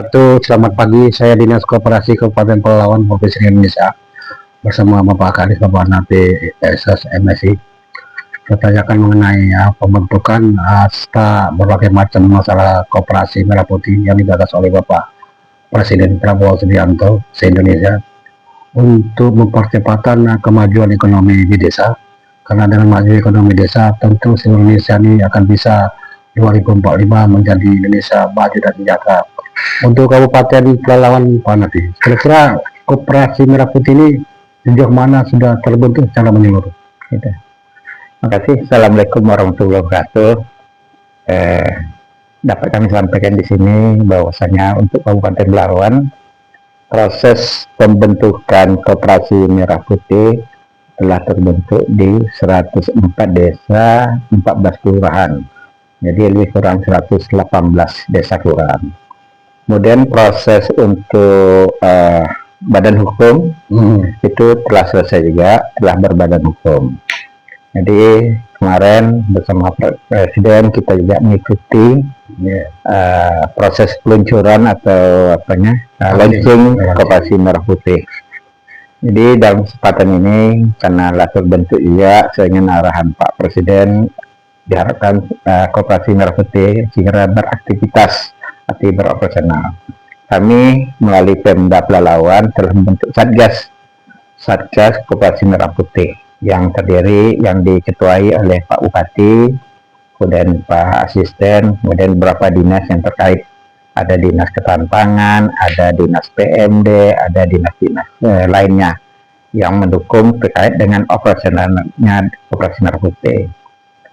wabarakatuh. Selamat pagi, saya Dinas Koperasi Kabupaten Pelalawan Provinsi Indonesia bersama Bapak Kadis Bapak Napi SS MSI. Saya tanyakan mengenai pembentukan berbagai macam masalah koperasi merah putih yang digagas oleh Bapak Presiden Prabowo Subianto se-Indonesia untuk mempercepatan kemajuan ekonomi di desa. Karena dengan maju ekonomi desa, tentu seluruh Indonesia ini akan bisa 2045 menjadi Indonesia maju dan sejahtera. Untuk Kabupaten Pelalawan Pak Napi, kira-kira koperasi merah putih ini sejauh mana sudah terbentuk secara menyeluruh? Gitu. Terima kasih. Assalamualaikum warahmatullahi wabarakatuh. Dapat kami sampaikan di sini bahwasanya untuk Kabupaten Pelalawan, proses pembentukan koperasi merah putih telah terbentuk di 104 desa, 14 kelurahan. Jadi lebih kurang 118 desa kelurahan. Kemudian proses untuk badan hukum itu telah selesai juga, telah berbadan hukum. Jadi kemarin bersama Presiden kita juga mengikuti proses peluncuran atau launching koperasi merah putih. Jadi dalam kesempatan ini karena telah terbentuk juga dengan arahan Pak Presiden, diharapkan koperasi merah putih segera beraktivitas atau beroperasional. Kami melalui Pemda Pelalawan telah membentuk Satgas Koperasi Merah Putih yang diketuai oleh Pak Bupati, kemudian Pak Asisten, kemudian beberapa dinas yang terkait. Ada dinas ketahanan pangan, ada dinas PMD, ada dinas-dinas lainnya yang mendukung terkait dengan operasionalnya koperasi merah putih.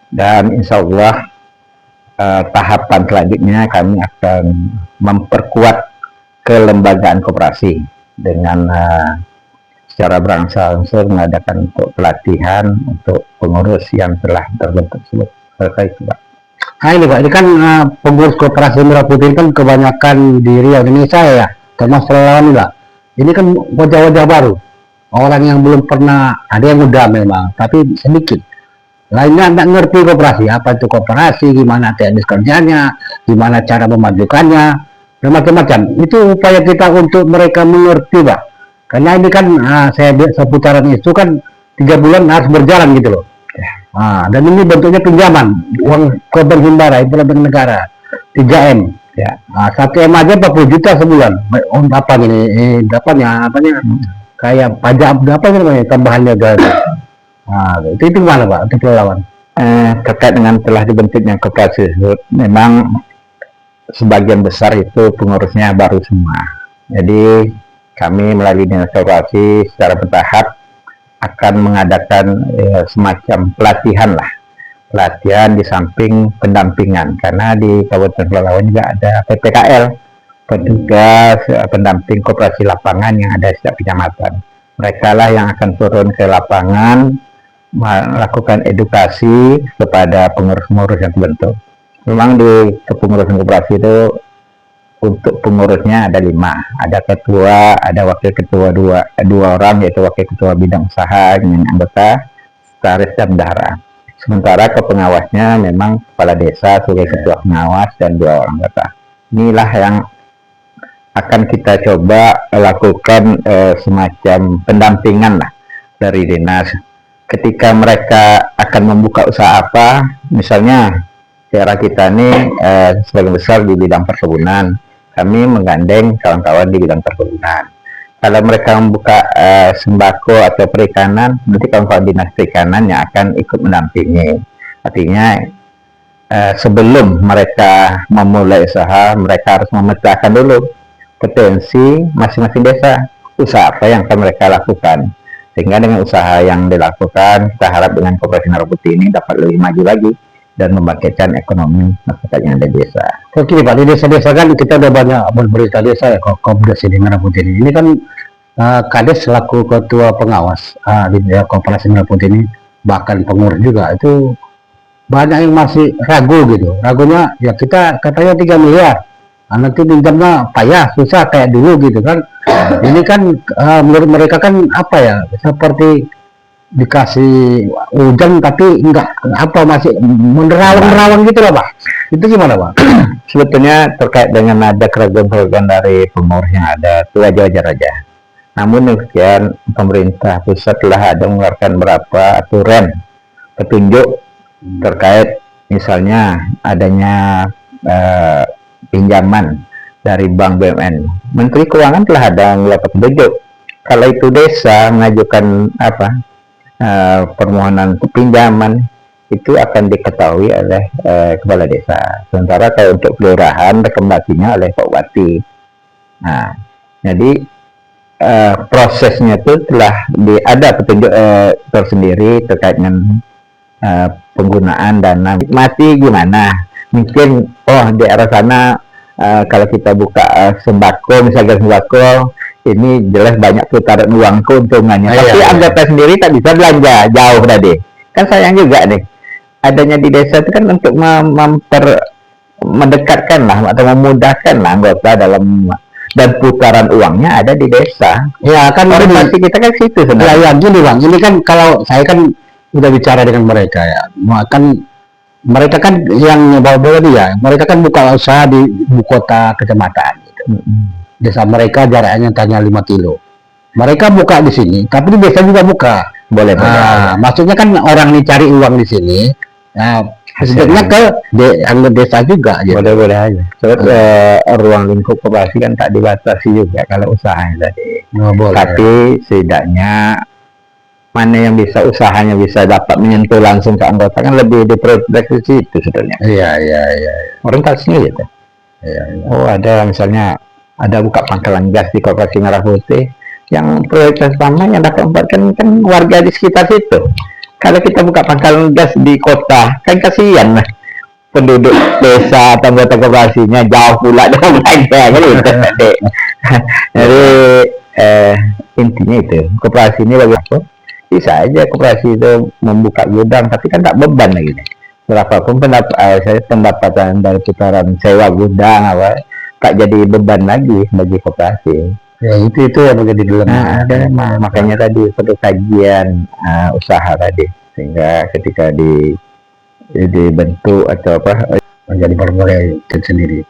Dan insya Allah tahapan selanjutnya kami akan memperkuat kelembagaan koperasi dengan secara berangsur-angsur mengadakan untuk pelatihan untuk pengurus yang telah terbentuk tersebut. Terkait Pak. Nah ini Pak, ini kan pengurus koperasi merah putih kan kebanyakan di Riau Indonesia ya, termasuk relawan juga. Ini kan wajah-wajah baru, orang yang belum pernah, ada yang udah memang, tapi sedikit. Lainnya nggak ngerti koperasi, apa itu koperasi, gimana teknis kerjanya, gimana cara memajukannya, dan macam-macam. Itu upaya kita untuk mereka mengerti Pak. Karena ini kan saya seputaran itu kan 3 bulan harus berjalan gitu loh. Dan ini bentuknya pinjaman, uang korban himbara, itu bank negara, 3M. Ya. 1M aja 40 juta sebulan. Apa ini? Dapatnya kayak pajak apa namanya tambahannya gitu. Itu gimana Pak untuk Pelalawan? Terkait dengan telah dibentuknya koperasi, memang sebagian besar itu pengurusnya baru semua. Jadi kami melalui dinas koperasi secara bertahap akan mengadakan semacam pelatihan di samping pendampingan, karena di Kabupaten Pelalawan juga ada PPKL, petugas pendamping koperasi lapangan yang ada di setiap kecamatan. Mereka lah yang akan turun ke lapangan melakukan edukasi kepada pengurus-pengurus yang terbentuk. Memang di kepengurusan koperasi itu untuk pengurusnya ada 5, ada ketua, ada wakil ketua dua orang, yaitu wakil ketua bidang usaha dengan anggota, sekretaris dan bendahara. Sementara kepengawasnya memang kepala desa sebagai ketua pengawas dan 2 orang anggota. Inilah yang akan kita coba lakukan semacam pendampingan lah dari dinas. Ketika mereka akan membuka usaha apa, misalnya daerah kita ini sebagian besar di bidang perkebunan. Kami menggandeng kawan-kawan di bidang perkebunan. Kalau mereka membuka sembako atau perikanan, nanti kawan-kawan dinas perikanan yang akan ikut mendampingi. Artinya sebelum mereka memulai usaha, mereka harus memecahkan dulu potensi masing-masing desa, usaha apa yang akan mereka lakukan. Sehingga dengan usaha yang dilakukan, kita harap dengan koperasi merah putih ini dapat lebih maju lagi dan membangkitkan ekonomi masyarakat yang ada di desa. Oke Pak, di desa-desa kan kita udah banyak berita desa ya, koperasi merah putih ini. Ini kan Kades selaku ketua pengawas di koperasi merah putih ini, bahkan pengurus juga, itu banyak yang masih ragu gitu. Ragunya ya kita katanya 3 miliar, nanti pinjamnya payah, susah kayak dulu gitu kan. Ini kan menurut mereka kan apa ya, seperti dikasih hujan tapi enggak apa masih menerawang-nerawang gitu loh Pak. Itu gimana Pak? Sebetulnya terkait dengan ada keraguan-keraguan dari pengurus yang ada itu wajar-wajar aja. Namun demikian pemerintah pusat telah ada mengeluarkan beberapa aturan petunjuk terkait misalnya adanya pinjaman dari bank BUMN. Menteri Keuangan telah ada mengeluarkan petunjuk kalau itu desa mengajukan permohonan pinjaman itu akan diketahui oleh kepala desa. Sementara kalau untuk kelurahan rekomendasinya oleh Pak Bupati. Nah, jadi prosesnya itu telah ada petunjuk tersendiri terkait dengan penggunaan dana. Mati gimana? Mungkin di arah sana kalau kita buka sembako, misalnya sembako, ini jelas banyak putaran uang keuntungannya. Tapi anggota sendiri tak bisa belanja jauh tadi. Kan sayang juga nih. Adanya di desa itu kan untuk mendekatkan lah atau memudahkan lah anggota dalam dan putaran uangnya ada di desa. Ya kan orientasi kita kan situ sebenarnya. Ya gini Bang, ini kan kalau saya kan udah bicara dengan mereka ya, mereka kan yang bawa-bawa dia, mereka kan buka usaha di ibu kota kecamatan gitu. Desa mereka jaraknya hanya 5 kilo. Mereka buka di sini, tapi di desa juga buka. Boleh. Maksudnya kan orang ini cari uang di sini. Sebenarnya ke anggota desa juga aja. Boleh aja. Terus ruang lingkup koperasi kan tak dibatasi juga kalau usahanya tadi. Tapi setidaknya mana yang bisa usahanya bisa dapat menyentuh langsung ke anggota kan lebih diproteksi itu sebenarnya. Iya. Orientasinya gitu. Iya. Oh ada misalnya ada buka pangkalan gas di Koperasi Merah Putih. Yang prioritas utama yang dapat membuatkan kan warga di sekitar situ. Kalau kita buka pangkalan gas di kota, kan kasihan lah penduduk desa atau anggota koperasinya jauh pula dengan belanja kan gitu. Jadi intinya itu koperasi ini bagi aku bisa aja koperasi itu membuka gudang, tapi kan tak beban lagi nih. Berapapun pendapatan dari putaran sewa gudang tak jadi beban lagi bagi koperasi. Ya itu yang menjadi dilema. Makanya tadi perlu kajian usaha tadi sehingga ketika dibentuk atau menjadi bernilai sendiri.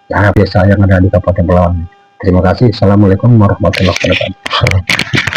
Ya biasa yang ada di Kabupaten Pelawang. Terima kasih. Assalamualaikum warahmatullahi wabarakatuh.